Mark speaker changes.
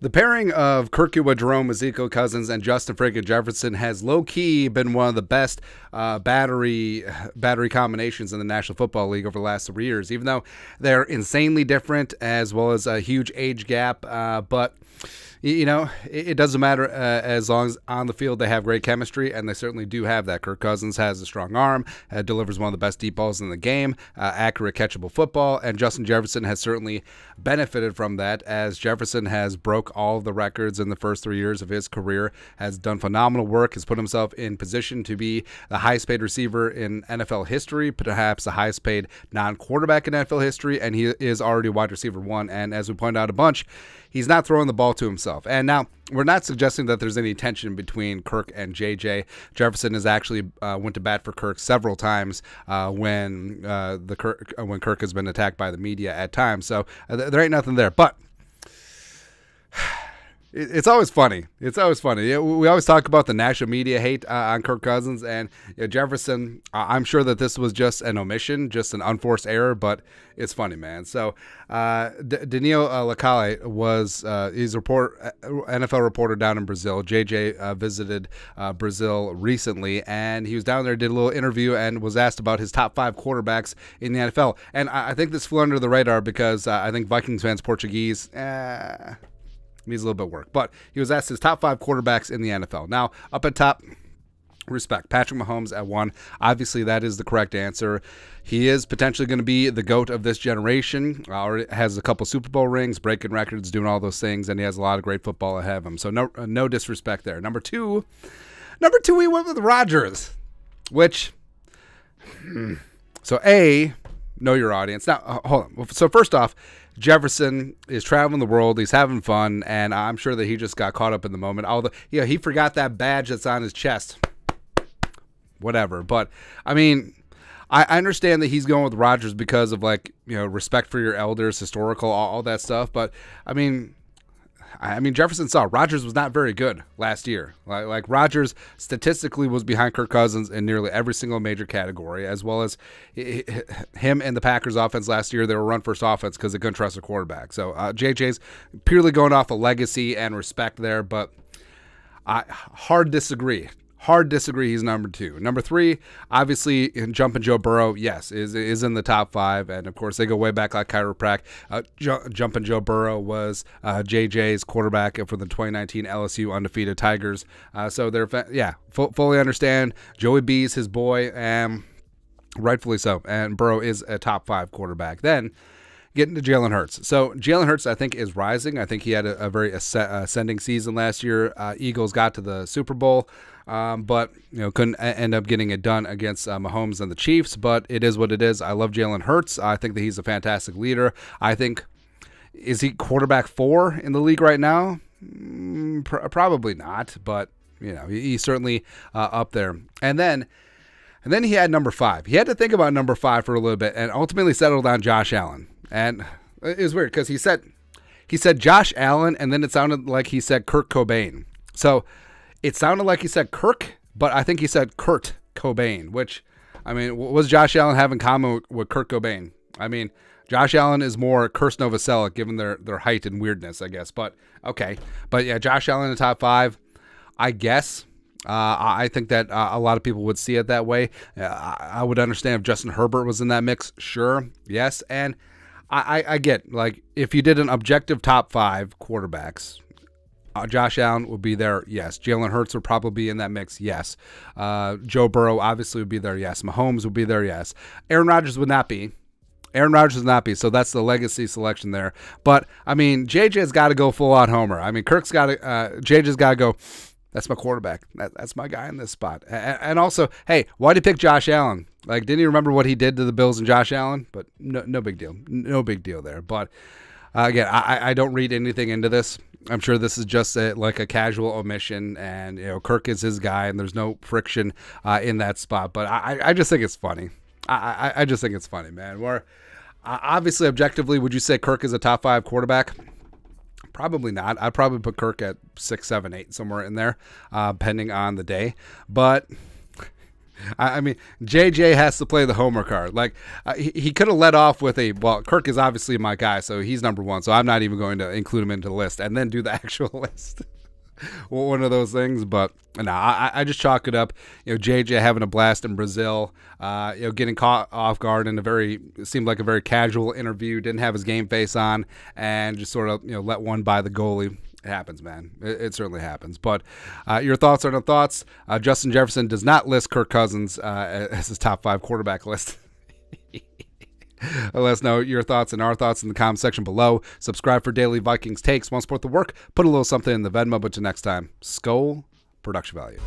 Speaker 1: The pairing of Kirk JEROME, Ezekiel Cousins, and Justin freaking Jefferson has low-key been one of the best battery combinations in the National Football League over the last 3 years, even though they're insanely different as well as a huge age gap. But you know, it doesn't matter as long as on the field they have great chemistry, and they certainly do have that. Kirk Cousins has a strong arm, delivers one of the best deep balls in the game, accurate, catchable football, and Justin Jefferson has certainly benefited from that, as Jefferson has broke all of the records in the first 3 years of his career, has done phenomenal work, has put himself in position to be the highest paid receiver in NFL history, perhaps the highest paid non-quarterback in NFL history, and he is already wide receiver 1, and as we pointed out a bunch, he's not throwing the ball to himself. And now, we're not suggesting that there's any tension between Kirk and JJ. Jefferson has actually went to bat for Kirk several times when Kirk has been attacked by the media at times. So there ain't nothing there. But it's always funny. It's always funny. We always talk about the national media hate on Kirk Cousins and Jefferson. I'm sure that this was just an omission, just an unforced error, but it's funny, man. So Daniel Lacalle was he's a NFL reporter down in Brazil. JJ visited Brazil recently, and he was down there, did a little interview, and was asked about his top 5 quarterbacks in the NFL. And I think this flew under the radar because I think Vikings fans Portuguese needs a little bit of work. But he was asked his top 5 quarterbacks in the NFL. Now, up at top, respect. Patrick Mahomes at 1. Obviously, that is the correct answer. He is potentially going to be the GOAT of this generation. Already has a couple Super Bowl rings, breaking records, doing all those things, and he has a lot of great football ahead of him. So no disrespect there. Number two, we went with Rodgers, which, so A, know your audience. Now, hold on. So first off, Jefferson is traveling the world. He's having fun, and I'm sure that he just got caught up in the moment. Although, yeah, he forgot that badge that's on his chest. Whatever. But, I mean, I understand that he's going with Rodgers because of, like, you know, respect for your elders, historical, all that stuff. But, I mean, Jefferson saw Rodgers was not very good last year. Like Rodgers statistically was behind Kirk Cousins in nearly every single major category, as well as him and the Packers offense last year. They were run-first offense because they couldn't trust a quarterback. So JJ's purely going off of legacy and respect there, but hard disagree. Hard disagree. He's number 2. Number 3, obviously, Jumpin' Joe Burrow, yes, is in the top 5. And, of course, they go way back like chiroprac. Jumpin' Joe Burrow was JJ's quarterback for the 2019 LSU undefeated Tigers. So they're, fully understand. Joey B's his boy, and rightfully so. And Burrow is a top 5 quarterback. Then, getting to Jalen Hurts. So Jalen Hurts, I think, is rising. I think he had a very ascending season last year. Eagles got to the Super Bowl, but couldn't end up getting it done against Mahomes and the Chiefs. But it is what it is. I love Jalen Hurts. I think that he's a fantastic leader. I think, is he quarterback 4 in the league right now? Probably not, but he's certainly up there. And then he had number 5. He had to think about number 5 for a little bit, and ultimately settled on Josh Allen. And it was weird because he said Josh Allen, and then it sounded like he said Kurt Cobain. So it sounded like he said Kirk, but I think he said Kurt Cobain, which, I mean, what does Josh Allen have in common with Kurt Cobain? I mean, Josh Allen is more Kirst Novoselic given their height and weirdness, I guess. But, okay. But, yeah, Josh Allen in the top 5, I guess. I think that a lot of people would see it that way. I would understand if Justin Herbert was in that mix. Sure. Yes. And I get, like, if you did an objective top 5 quarterbacks, Josh Allen would be there, yes. Jalen Hurts would probably be in that mix, yes. Joe Burrow obviously would be there, yes. Mahomes would be there, yes. Aaron Rodgers would not be. So that's the legacy selection there. But, I mean, JJ's got to go full-on homer. I mean, JJ's got to go, that's my quarterback. That's my guy in this spot. And also, hey, why'd he pick Josh Allen? Like, didn't he remember what he did to the Bills and Josh Allen? But no big deal. No big deal there. But, again, I don't read anything into this. I'm sure this is just like a casual omission, and Kirk is his guy, and there's no friction in that spot. But I just think it's funny. I just think it's funny, man. Obviously, objectively, would you say Kirk is a top 5 quarterback? Probably not. I'd probably put Kirk at 6, 7, 8, somewhere in there, depending on the day. But I mean, JJ has to play the homer card. Like, he could have led off with well, Kirk is obviously my guy, so he's number one, so I'm not even going to include him into the list and then do the actual list. One of those things, but no, I just chalk it up. JJ having a blast in Brazil, getting caught off guard in it seemed like a very casual interview, didn't have his game face on, and just sort of, let one by the goalie. It happens, man. It certainly happens. But your thoughts are no thoughts. Justin Jefferson does not list Kirk Cousins as his top 5 quarterback list. Let us know your thoughts and our thoughts in the comment section below. Subscribe for daily Vikings takes. Want to support the work? Put a little something in the Venmo. But till next time, Skol, production value.